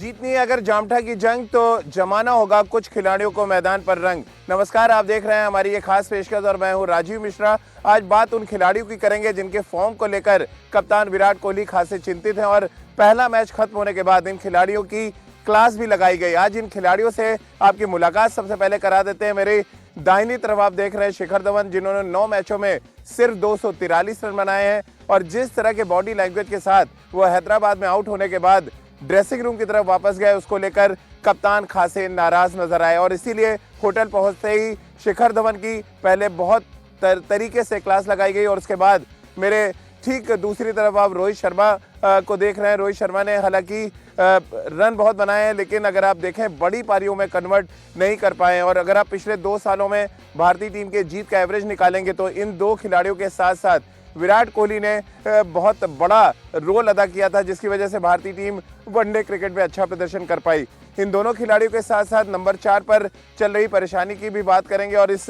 जीतनी है अगर जामठा की जंग तो जमाना होगा कुछ खिलाड़ियों को मैदान पर रंग। नमस्कार, आप देख रहे हैं हमारी ये खास पेशकश और मैं हूं राजीव मिश्रा। आज बात उन खिलाड़ियों की करेंगे जिनके फॉर्म को लेकर कप्तान विराट कोहली खासे चिंतित हैं और पहला मैच खत्म होने के बाद इन खिलाड़ियों की क्लास भी लगाई गई। आज इन खिलाड़ियों से आपकी मुलाकात सबसे पहले करा देते हैं। मेरे दाहिनी तरफ आप देख रहे हैं शिखर धवन, जिन्होंने 9 मैचों में सिर्फ 243 रन बनाए हैं और जिस तरह के बॉडी लैंग्वेज के साथ वो हैदराबाद में आउट होने के बाद ड्रेसिंग रूम की तरफ वापस गए, उसको लेकर कप्तान खासे नाराज नजर आए और इसीलिए होटल पहुंचते ही शिखर धवन की पहले बहुत तरीके से क्लास लगाई गई और उसके बाद मेरे ठीक दूसरी तरफ आप रोहित शर्मा को देख रहे हैं। रोहित शर्मा ने हालांकि रन बहुत बनाए हैं, लेकिन अगर आप देखें बड़ी पारियों में कन्वर्ट नहीं कर पाए और अगर आप पिछले 2 सालों में भारतीय टीम के जीत का एवरेज निकालेंगे तो इन 2 खिलाड़ियों के साथ साथ विराट कोहली ने बहुत बड़ा रोल अदा किया था, जिसकी वजह से भारतीय टीम वनडे क्रिकेट में अच्छा प्रदर्शन कर पाई। इन दोनों खिलाड़ियों के साथ साथ नंबर 4 पर चल रही परेशानी की भी बात करेंगे और इस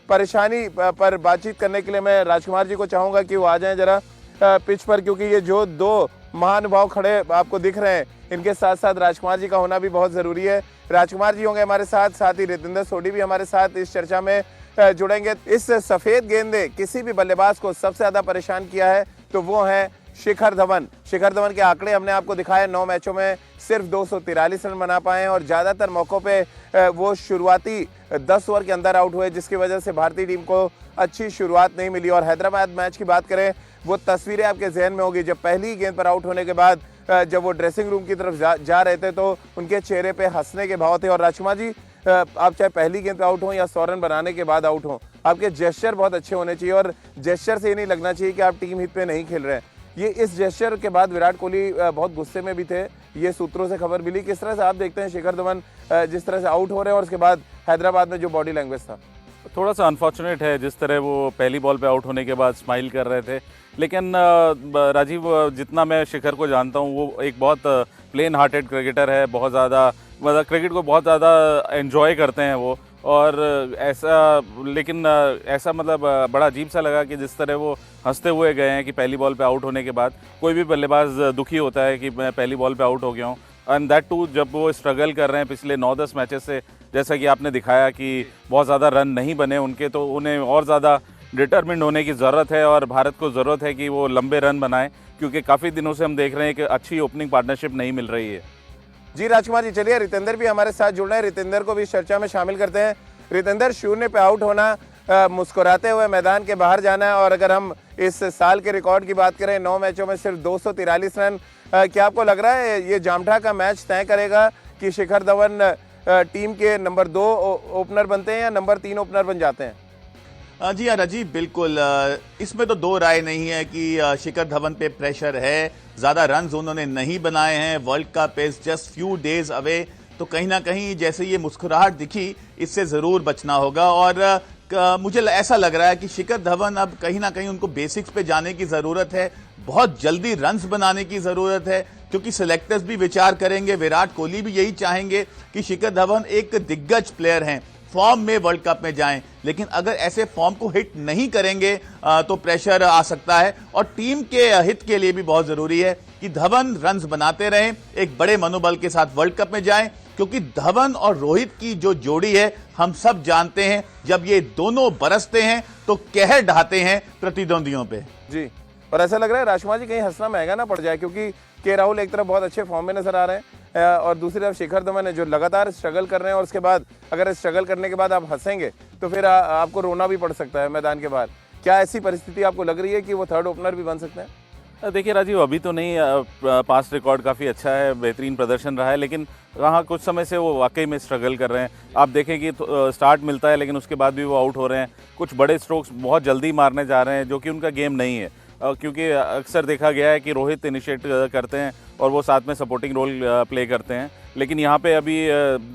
परेशानी पर बातचीत करने के लिए मैं राजकुमार जी को चाहूंगा कि वो आ जाएं जरा पिच पर, क्योंकि ये जो 2 महानुभाव खड़े आपको दिख रहे हैं इनके साथ साथ राजकुमार जी का होना भी बहुत जरूरी है। राजकुमार जी होंगे हमारे साथ ही रितेंद्र सोढी भी हमारे साथ इस चर्चा में जुड़ेंगे। इस सफेद गेंद ने किसी भी बल्लेबाज को सबसे ज्यादा परेशान किया है तो वो है शिखर धवन। शिखर धवन के आंकड़े हमने आपको दिखाए, 9 मैचों में सिर्फ 243 रन बना पाए हैं और ज्यादातर मौकों पे वो शुरुआती 10 ओवर के अंदर आउट हुए, जिसकी वजह से भारतीय टीम को अच्छी शुरुआत नहीं मिली। और हैदराबाद मैच की बात करें, वो तस्वीरें आपके जहन में होगी जब पहली गेंद पर आउट होने के बाद जब वो ड्रेसिंग रूम की तरफ जा रहे थे तो उनके चेहरे पे हंसने के भाव थे। और राजकुमार जी, आप चाहे पहली गेंद पे आउट हो या 100 रन बनाने के बाद आउट हो, आपके जेस्चर बहुत अच्छे होने चाहिए और जेस्चर से ये नहीं लगना चाहिए कि आप टीम हित पे नहीं खेल रहे हैं। ये इस जेस्चर के बाद विराट कोहली बहुत गुस्से में भी थे, ये सूत्रों से खबर मिली। किस तरह से आप देखते हैं शिखर धवन जिस तरह से आउट हो रहे हैं और उसके बाद हैदराबाद में जो बॉडी लैंग्वेज था? थोड़ा सा अनफॉर्चुनेट है जिस तरह वो पहली बॉल पे आउट होने के बाद स्माइल कर रहे थे, लेकिन राजीव, जितना मैं शिखर को जानता हूँ वो एक बहुत प्लेन हार्टेड क्रिकेटर है, बहुत ज़्यादा मतलब क्रिकेट को बहुत ज़्यादा एंजॉय करते हैं वो। और ऐसा मतलब बड़ा अजीब सा लगा कि जिस तरह वो हंसते हुए गए हैं कि पहली बॉल पे आउट होने के बाद कोई भी बल्लेबाज दुखी होता है कि मैं पहली बॉल पे आउट हो गया हूँ, एंड दैट टू जब वो स्ट्रगल कर रहे हैं पिछले 9-10 मैचेस से, जैसा कि आपने दिखाया कि बहुत ज़्यादा रन नहीं बने उनके, तो उन्हें और ज़्यादा डिटर्मिन्ड होने की ज़रूरत है और भारत को ज़रूरत है कि वो लंबे रन बनाएं, क्योंकि काफ़ी दिनों से हम देख रहे हैं कि अच्छी ओपनिंग पार्टनरशिप नहीं मिल रही है। जी राजकुमार जी, चलिए रितेंद्र भी हमारे साथ जुड़ रहे हैं, रितेंद्र को भी चर्चा में शामिल करते हैं। रितेंद्र, 0 पे आउट होना, मुस्कुराते हुए मैदान के बाहर जाना है और अगर हम इस साल के रिकॉर्ड की बात करें 9 मैचों में सिर्फ 243 रन, क्या आपको लग रहा है ये जामठा का मैच तय करेगा कि शिखर धवन टीम के नंबर 2 ओपनर बनते हैं या नंबर 3 ओपनर बन जाते हैं? जी हाँ राजीव, बिल्कुल इसमें तो 2 राय नहीं है कि शिखर धवन पे प्रेशर है। ज्यादा रन्स उन्होंने नहीं बनाए हैं, world cup is just few days away, तो कहीं ना कहीं जैसे ये मुस्कुराहट दिखी इससे जरूर बचना होगा। और मुझे ऐसा लग रहा है कि शिखर धवन अब कहीं ना कहीं उनको बेसिक्स पे जाने की जरूरत है, बहुत जल्दी रन्स बनाने की जरूरत है, क्योंकि सिलेक्टर्स भी विचार करेंगे, विराट कोहली भी यही चाहेंगे कि शिखर धवन एक दिग्गज प्लेयर हैं, फॉर्म में वर्ल्ड कप में जाएं, लेकिन अगर ऐसे फॉर्म को हिट नहीं करेंगे तो प्रेशर आ सकता है। और टीम के हित के लिए भी बहुत जरूरी है कि धवन रन्स बनाते रहें, एक बड़े मनोबल के साथ वर्ल्ड कप में जाएं, क्योंकि धवन और रोहित की जो जोड़ी है हम सब जानते हैं, जब ये दोनों बरसते हैं तो कहर ढाते हैं प्रतिद्वंदियों पे। जी, और ऐसा लग रहा है राजकुमार जी कहीं हंसना महंगा ना पड़ जाए, क्योंकि के राहुल एक तरफ बहुत अच्छे फॉर्म में नजर आ रहे हैं और दूसरी तरफ शिखर धवन है जो लगातार स्ट्रगल कर रहे हैं और उसके बाद अगर स्ट्रगल करने के बाद आप हंसेंगे तो फिर आपको रोना भी पड़ सकता है मैदान के बाहर। क्या ऐसी परिस्थिति आपको लग रही है कि वो 3rd ओपनर भी बन सकते हैं? देखिए राजीव, अभी तो नहीं, पास्ट रिकॉर्ड काफ़ी अच्छा है, बेहतरीन प्रदर्शन रहा है, लेकिन वहाँ कुछ समय से वो वाकई में स्ट्रगल कर रहे हैं। आप देखें कि स्टार्ट मिलता है लेकिन उसके बाद भी वो आउट हो रहे हैं, कुछ बड़े स्ट्रोक्स बहुत जल्दी मारने जा रहे हैं जो कि उनका गेम नहीं है, क्योंकि अक्सर देखा गया है कि रोहित इनिशिएट करते हैं और वो साथ में सपोर्टिंग रोल प्ले करते हैं, लेकिन यहाँ पे अभी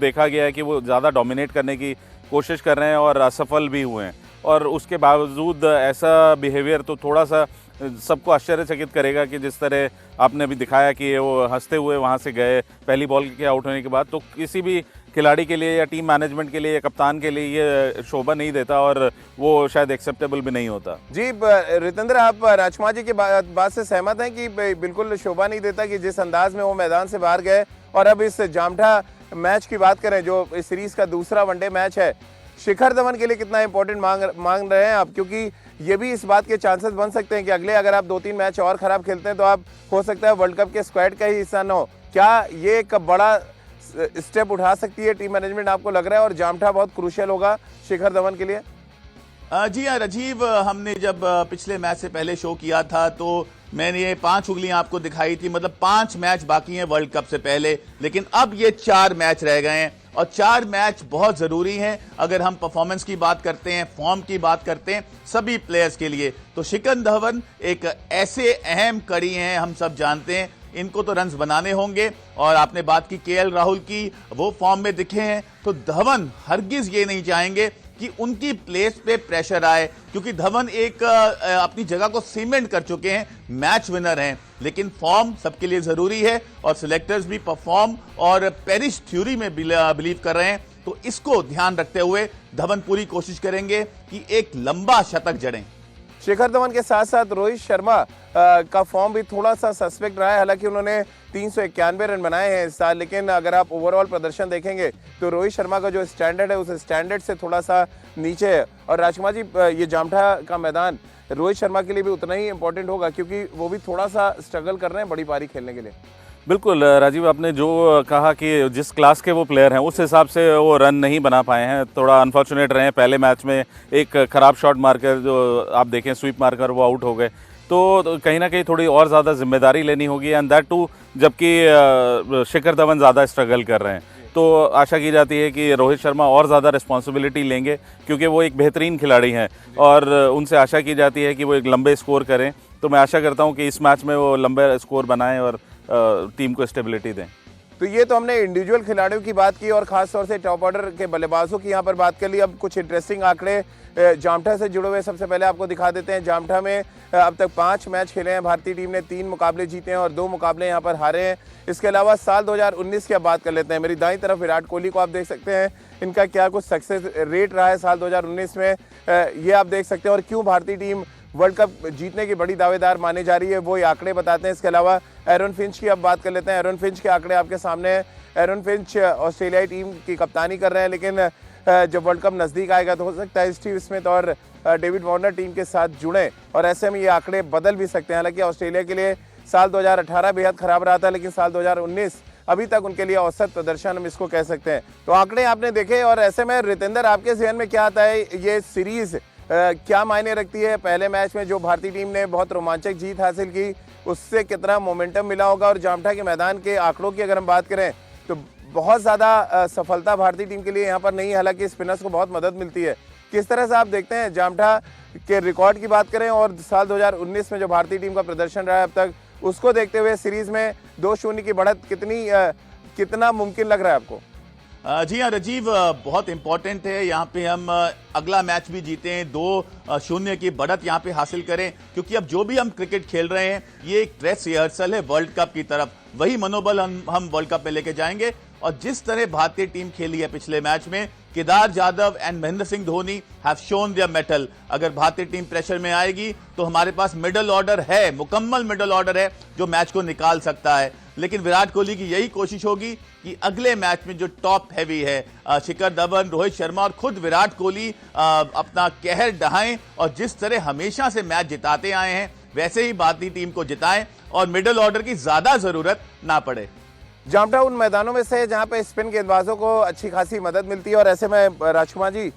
देखा गया है कि वो ज़्यादा डोमिनेट करने की कोशिश कर रहे हैं और असफल भी हुए हैं। और उसके बावजूद ऐसा बिहेवियर तो थोड़ा सा सबको आश्चर्यचकित करेगा कि जिस तरह आपने अभी दिखाया कि वो हंसते हुए वहाँ से गए पहली बॉल के आउट होने के बाद, तो किसी भी खिलाड़ी के लिए या टीम मैनेजमेंट के लिए या कप्तान के लिए ये शोभा नहीं देता और वो शायद एक्सेप्टेबल भी नहीं होता। जी रितेंद्र, आप राजकुमार जी की बात से सहमत हैं कि बिल्कुल शोभा नहीं देता कि जिस अंदाज में वो मैदान से बाहर गए। और अब इस जामठा मैच की बात करें जो इस सीरीज का दूसरा वनडे मैच है, शिखर धवन के लिए कितना इंपॉर्टेंट मांग रहे हैं आप? क्योंकि ये भी इस बात के चांसेस बन सकते हैं कि अगले अगर आप 2-3 मैच और खराब खेलते हैं तो आप हो सकता है वर्ल्ड कप के स्क्वाड का ही हिस्सा न हो। क्या ये एक बड़ा स्टेप उठा सकती है टीम मैनेजमेंट, आपको लग रहा है? और जामठा बहुत क्रूशियल होगा शिखर धवन के लिए। जी हाँ राजीव, हमने जब पिछले मैच से पहले शो किया था तो मैंने ये 5 उंगलियां आपको दिखाई थी, मतलब 5 मैच बाकी हैं वर्ल्ड कप से पहले, लेकिन अब ये 4 मैच रह गए हैं और 4 मैच बहुत जरूरी हैं अगर हम परफॉर्मेंस की बात करते हैं, फॉर्म की बात करते हैं सभी प्लेयर्स के लिए। तो शिखर धवन एक ऐसे अहम कड़ी हैं, हम सब जानते हैं, इनको तो रन्स बनाने होंगे। और आपने बात की केएल राहुल की, वो फॉर्म में दिखे हैं, तो धवन हरगिज ये नहीं चाहेंगे कि उनकी प्लेस पे प्रेशर आए, क्योंकि धवन एक अपनी जगह को सीमेंट कर चुके हैं, मैच विनर हैं। लेकिन फॉर्म सबके लिए जरूरी है और सिलेक्टर्स भी परफॉर्म और पेरिस थ्योरी में बिलीव कर रहे हैं। तो इसको ध्यान रखते हुए धवन पूरी कोशिश करेंगे कि एक लंबा शतक जड़ें। शिखर धवन के साथ साथ रोहित शर्मा का फॉर्म भी थोड़ा सा सस्पेक्ट रहा है। हालांकि उन्होंने 391 रन बनाए हैं इस साल, लेकिन अगर आप ओवरऑल प्रदर्शन देखेंगे तो रोहित शर्मा का जो स्टैंडर्ड है उस स्टैंडर्ड से थोड़ा सा नीचे है। और राजकुमार जी, ये जामठा का मैदान रोहित शर्मा के लिए भी उतना ही इंपॉर्टेंट होगा क्योंकि वो भी थोड़ा सा स्ट्रगल कर रहे हैं बड़ी पारी खेलने के लिए। बिल्कुल राजीव, आपने जो कहा कि जिस क्लास के वो प्लेयर हैं उस हिसाब से वो रन नहीं बना पाए हैं, थोड़ा अनफॉर्चुनेट रहे हैं। पहले मैच में एक ख़राब शॉट मारकर जो आप देखें स्वीप मारकर वो आउट हो गए, तो कहीं ना कहीं थोड़ी और ज़्यादा जिम्मेदारी लेनी होगी, एंड दैट टू जबकि शिखर धवन ज़्यादा स्ट्रगल कर रहे हैं। तो आशा की जाती है कि रोहित शर्मा और ज़्यादा रिस्पॉन्सिबिलिटी लेंगे क्योंकि वो एक बेहतरीन खिलाड़ी हैं और उनसे आशा की जाती है कि वो एक लंबे स्कोर करें। तो मैं आशा करता हूं कि इस मैच में वो लंबे स्कोर बनाएं और टीम को स्टेबिलिटी दें। तो ये तो हमने इंडिविजुअल खिलाड़ियों की बात की और खासतौर से टॉप ऑर्डर के बल्लेबाजों की यहाँ पर बात कर ली। अब कुछ इंटरेस्टिंग आंकड़े जामठा से जुड़े हुए सबसे पहले आपको दिखा देते हैं। जामठा में अब तक 5 मैच खेले हैं भारतीय टीम ने, 3 मुकाबले जीते हैं और 2 मुकाबले यहाँ पर हारे हैं। इसके अलावा साल 2019 की आप बात कर लेते हैं। मेरी दाईं तरफ विराट कोहली को आप देख सकते हैं, इनका क्या कुछ सक्सेस रेट रहा है साल 2019 में, ये आप देख सकते हैं। और क्यों भारतीय टीम वर्ल्ड कप जीतने की बड़ी दावेदार मानी जा रही है वो ये आंकड़े बताते हैं। इसके अलावा एरन फिंच की अब बात कर लेते हैं। एरन फिंच के आंकड़े आपके सामने हैं। एरन फिंच ऑस्ट्रेलियाई टीम की कप्तानी कर रहे हैं, लेकिन जब वर्ल्ड कप नज़दीक आएगा तो हो सकता है स्टीव स्मिथ और डेविड वार्नर टीम के साथ जुड़ें और ऐसे में ये आंकड़े बदल भी सकते हैं। हालांकि ऑस्ट्रेलिया के लिए साल 2018 बेहद खराब रहा था, लेकिन साल 2019 अभी तक उनके लिए औसत प्रदर्शन हम इसको कह सकते हैं। तो आंकड़े आपने देखे और ऐसे में रितेंद्र, आपके ज़हन में क्या आता है, ये सीरीज़ क्या मायने रखती है? पहले मैच में जो भारतीय टीम ने बहुत रोमांचक जीत हासिल की उससे कितना मोमेंटम मिला होगा? और जामठा के मैदान के आंकड़ों की अगर हम बात करें तो बहुत ज़्यादा सफलता भारतीय टीम के लिए यहाँ पर नहीं है, हालांकि स्पिनर्स को बहुत मदद मिलती है। किस तरह से आप देखते हैं जामठा के रिकॉर्ड की बात करें और साल 2019 में जो भारतीय टीम का प्रदर्शन रहा है अब तक, उसको देखते हुए सीरीज़ में 2-0 की बढ़त कितना मुमकिन लग रहा है आपको? जी हाँ राजीव, बहुत इंपॉर्टेंट है यहाँ पे हम अगला मैच भी जीतें, 2-0 की बढ़त यहाँ पे हासिल करें, क्योंकि अब जो भी हम क्रिकेट खेल रहे हैं ये एक ड्रेस रिहर्सल है वर्ल्ड कप की तरफ। वही मनोबल हम वर्ल्ड कप में लेके जाएंगे। और जिस तरह भारतीय टीम खेली है पिछले मैच में, Kedar Jadhav and Mahendra Singh Dhoni have shown their mettle. अगर भारतीय टीम प्रेशर में आएगी तो हमारे पास मिडल ऑर्डर है, मुकम्मल मिडल ऑर्डर है जो मैच को निकाल सकता है। लेकिन विराट कोहली की यही कोशिश होगी कि अगले मैच में जो टॉप हैवी है शिखर धवन, रोहित शर्मा और खुद विराट कोहली अपना कहर ढहाएं और जिस तरह हमेशा से मैच जिताते आए हैं वैसे ही भारतीय टीम को जिताएं और मिडल ऑर्डर की ज्यादा जरूरत ना पड़े। जामठा उन मैदानों में से जहां पे स्पिन गेंदबाजों को अच्छी खासी मदद मिलती है और ऐसे में राजकुमार जी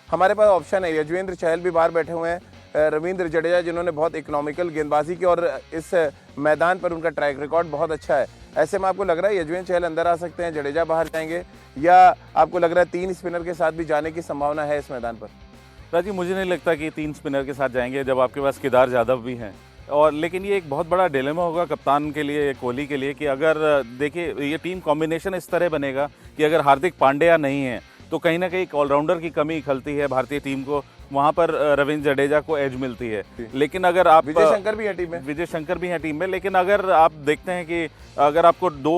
हमारे पास ऑप्शन है। यजुवेंद्र चहल भी बाहर बैठे हुए हैं, रविंद्र जडेजा जिन्होंने बहुत इकोनॉमिकल गेंदबाजी की और इस मैदान पर उनका ट्रैक रिकॉर्ड बहुत अच्छा है। ऐसे में आपको लग रहा है यजुवेंद्र चहल अंदर आ सकते हैं, जडेजा बाहर जाएंगे, या आपको लग रहा है 3 स्पिनर के साथ भी जाने की संभावना है इस मैदान पर? राजीव, मुझे नहीं लगता कि 3 स्पिनर के साथ जाएंगे जब आपके पास केदार जाधव भी हैं। और लेकिन ये एक बहुत बड़ा डिलेमा होगा कप्तान के लिए, कोहली के लिए, कि अगर देखिए ये टीम कॉम्बिनेशन इस तरह बनेगा कि अगर हार्दिक पांड्या नहीं है तो कहीं ना कहीं ऑलराउंडर की कमी खलती है भारतीय टीम को, वहाँ पर रविंद्र जडेजा को एज मिलती है। लेकिन अगर आप विजय शंकर भी है टीम में, लेकिन अगर आप देखते हैं कि अगर आपको 2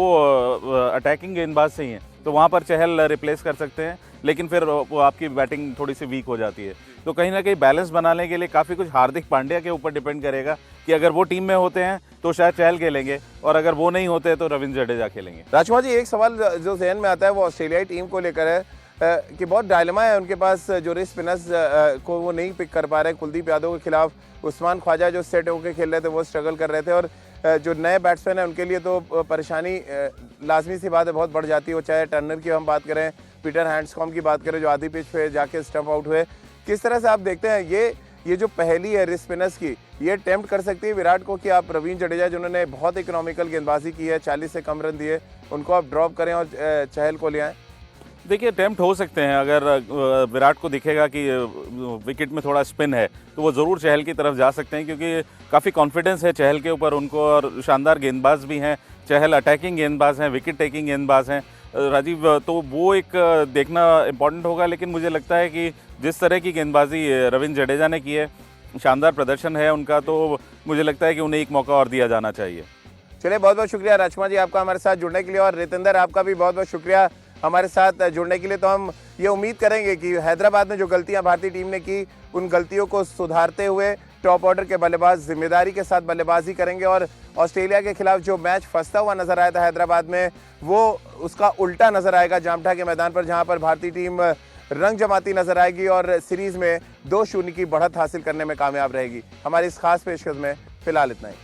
अटैकिंग गेंदबाज चाहिए तो वहाँ पर चहल रिप्लेस कर सकते हैं, लेकिन फिर वो आपकी बैटिंग थोड़ी सी वीक हो जाती है। तो कहीं ना कहीं बैलेंस बनाने के लिए काफ़ी कुछ हार्दिक पांड्या के ऊपर डिपेंड करेगा कि अगर वो टीम में होते हैं तो शायद चहल खेलेंगे, और अगर वो नहीं होते तो रविंद्र जडेजा खेलेंगे। राजकुमार जी, एक सवाल जो जहन में आता है वो ऑस्ट्रेलियाई टीम को लेकर है कि बहुत डायलेमा है उनके पास, जो रिस्ट स्पिनर्स को वो नहीं पिक कर पा रहे। कुलदीप यादव के खिलाफ उस्मान ख्वाजा जो सेट होकर खेल रहे थे वो स्ट्रगल कर रहे थे, और जो नए बैट्समैन हैं उनके लिए तो परेशानी लाजमी सी बात है बहुत बढ़ जाती है। वो चाहे टर्नर की हम बात करें, पीटर हैंड्सकॉम्ब की बात करें जो आधी पिच पे जाके स्टंप आउट हुए, किस तरह से आप देखते हैं ये जो पहली है रिस्ट स्पिनर्स की, ये टेम्प्ट कर सकती है विराट को कि आप रविंद्र जडेजा जिन्होंने बहुत इकोनॉमिकल गेंदबाजी की है, 40 से कम रन दिए, उनको आप ड्रॉप करें और चहल को ले आएँ? देखिए, टेम्प्ट हो सकते हैं। अगर विराट को दिखेगा कि विकेट में थोड़ा स्पिन है तो वो ज़रूर चहल की तरफ जा सकते हैं, क्योंकि काफ़ी कॉन्फिडेंस है चहल के ऊपर उनको, और शानदार गेंदबाज भी हैं चहल, अटैकिंग गेंदबाज हैं, विकेट टेकिंग गेंदबाज हैं राजीव। तो वो एक देखना इम्पॉर्टेंट होगा, लेकिन मुझे लगता है कि जिस तरह की गेंदबाजी रविंद्र जडेजा ने की है, शानदार प्रदर्शन है उनका, तो मुझे लगता है कि उन्हें एक मौका और दिया जाना चाहिए। चलिए, बहुत बहुत शुक्रिया राजकुमार जी आपका हमारे साथ जुड़ने के लिए, और रितेंद्र आपका भी बहुत बहुत शुक्रिया हमारे साथ जुड़ने के लिए। तो हम ये उम्मीद करेंगे कि हैदराबाद में जो गलतियां भारतीय टीम ने की, उन गलतियों को सुधारते हुए टॉप ऑर्डर के बल्लेबाज जिम्मेदारी के साथ बल्लेबाजी करेंगे, और ऑस्ट्रेलिया के खिलाफ जो मैच फंसता हुआ नजर आया था हैदराबाद में, वो उसका उल्टा नजर आएगा जामठा के मैदान पर, जहां पर भारतीय टीम रंग जमाती नजर आएगी और सीरीज में 2-0 की बढ़त हासिल करने में कामयाब रहेगी। हमारी इस खास पेशकश में फिलहाल इतना ही।